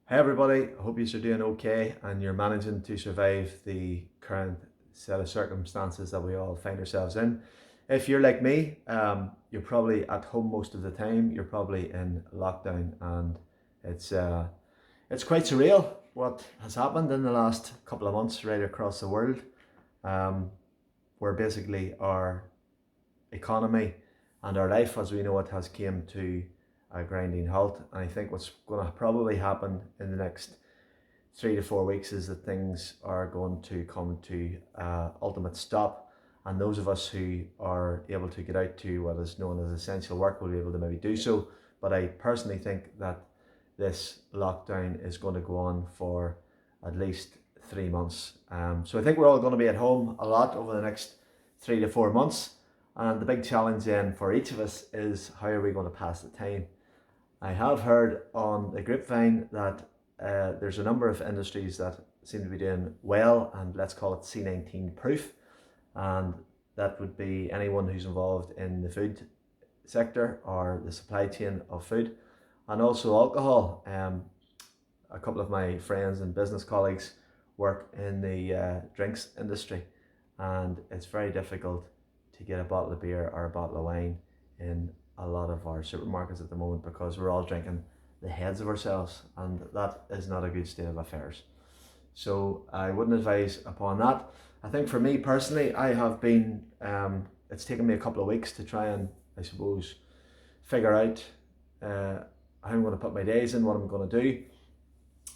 Hey everybody, I hope you're doing okay and you're managing to survive the current set of circumstances that we all find ourselves in. If you're like me, you're probably at home most of the time. You're probably in lockdown, and it's uh, it's quite surreal what has happened in the last couple of months right across the world, um, where basically our economy and our life as we know it has came to a grinding halt. And I think what's going to probably happen in the next 3 to 4 weeks is that things are going to come to ultimate stop, and those of us who are able to get out to what is known as essential work will be able to maybe do so. But I personally think that this lockdown is going to go on for at least 3 months. So I think we're all going to be at home a lot over the next 3 to 4 months. And the big challenge then for each of us is, how are we going to pass the time? I have heard on the grapevine that there's a number of industries that seem to be doing well, and let's call it C19 proof. And that would be anyone who's involved in the food sector or the supply chain of food, and also alcohol. A couple of my friends and business colleagues work in the drinks industry, and it's very difficult to get a bottle of beer or a bottle of wine in a lot of our supermarkets at the moment because we're all drinking the heads of ourselves, and that is not a good state of affairs. So I wouldn't advise upon that. I think for me personally, I have been, it's taken me a couple of weeks to try and, I suppose, figure out how I'm going to put my days in, what I'm going to do.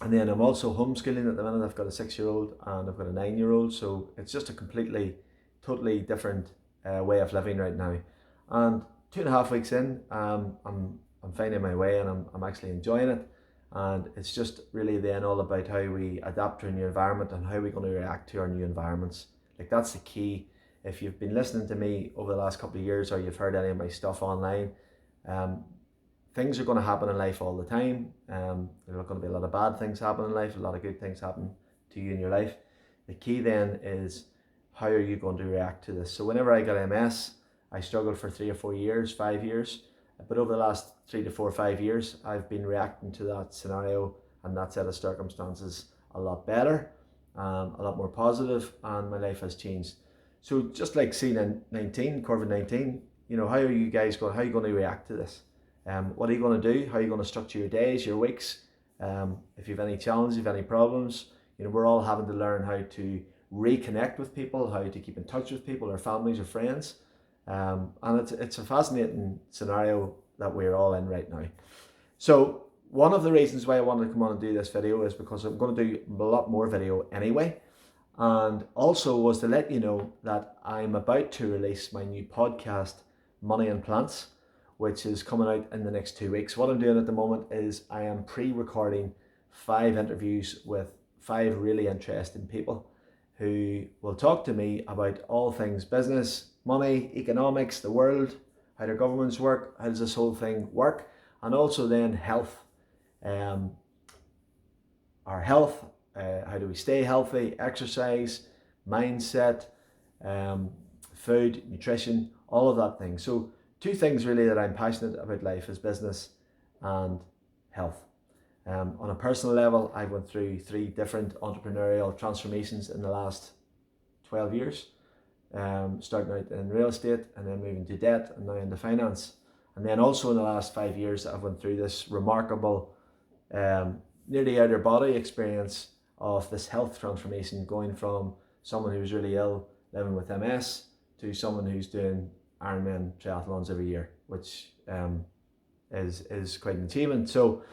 And then I'm also homeschooling at the minute. I've got a 6-year-old and I've got a 9-year-old. So it's just a completely, totally different way of living right now. And 2.5 weeks in, I'm finding my way, and I'm actually enjoying it. And it's just really then all about how we adapt to a new environment and how we're going to react to our new environments. Like, that's the key. If you've been listening to me over the last couple of years, or you've heard any of my stuff online, um, things are going to happen in life all the time. There are going to be a lot of bad things happen in life, a lot of good things happen to you in your life. The key then is, how are you going to react to this? So whenever I got MS, I struggled for 3 or 4 years, 5 years. But over the last 3 to 4 or 5 years, I've been reacting to that scenario and that set of circumstances a lot better, a lot more positive, and my life has changed. So just like C19, COVID-19, how are you guys going? How are you going to react to this? What are you going to do? How are you going to structure your days, your weeks? If you have any challenges, if you have any problems, we're all having to learn how to reconnect with people, how to keep in touch with people, our families, or friends. And it's a fascinating scenario that we're all in right now. So one of the reasons why I wanted to come on and do this video is because I'm going to do a lot more video anyway. And also was to let you know that I'm about to release my new podcast, Money and Plants, which is coming out in the next 2 weeks. What I'm doing at the moment is I am pre-recording 5 interviews with 5 really interesting people who will talk to me about all things business, money, economics, the world, how their governments work, how does this whole thing work, and also then health. Our health, how do we stay healthy, exercise, mindset, food, nutrition, all of that thing. So 2 things really that I'm passionate about life is business and health. On a personal level, I went through 3 different entrepreneurial transformations in the last 12 years, starting out in real estate and then moving to debt and now into finance. And then also in the last 5 years, I've went through this remarkable, nearly out of body experience of this health transformation, going from someone who's really ill, living with MS, to someone who's doing Ironman triathlons every year, which is quite an achievement. So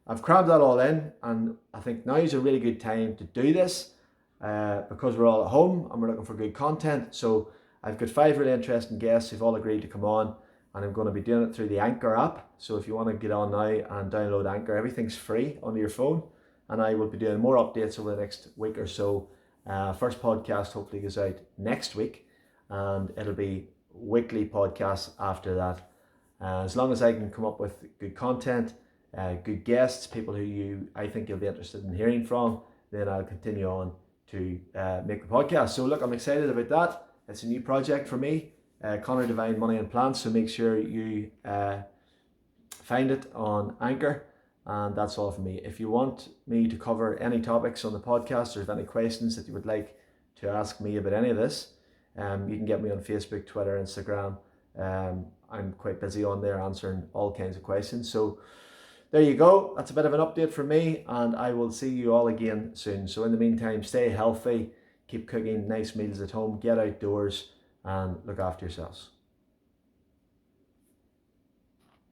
I've crammed that all in, and I think now is a really good time to do this because we're all at home and we're looking for good content. So I've got 5 really interesting guests who've all agreed to come on, and I'm going to be doing it through the Anchor app. So if you want to get on now and download Anchor, everything's free on your phone, and I will be doing more updates over the next week or so. First podcast hopefully goes out next week, and it'll be weekly podcasts after that. As long as I can come up with good content, good guests, people who I think you'll be interested in hearing from, then I'll continue on to make the podcast. So look, I'm excited about that. It's a new project for me, Conor Devine Money and Plants. So make sure you find it on Anchor And that's all from me. If you want me to cover any topics on the podcast, or if any questions that you would like to ask me about any of this, you can get me on Facebook, Twitter, Instagram. I'm quite busy on there answering all kinds of questions. So there you go. That's a bit of an update from me, and I will see you all again soon. So in the meantime, stay healthy, keep cooking nice meals at home, get outdoors, and look after yourselves.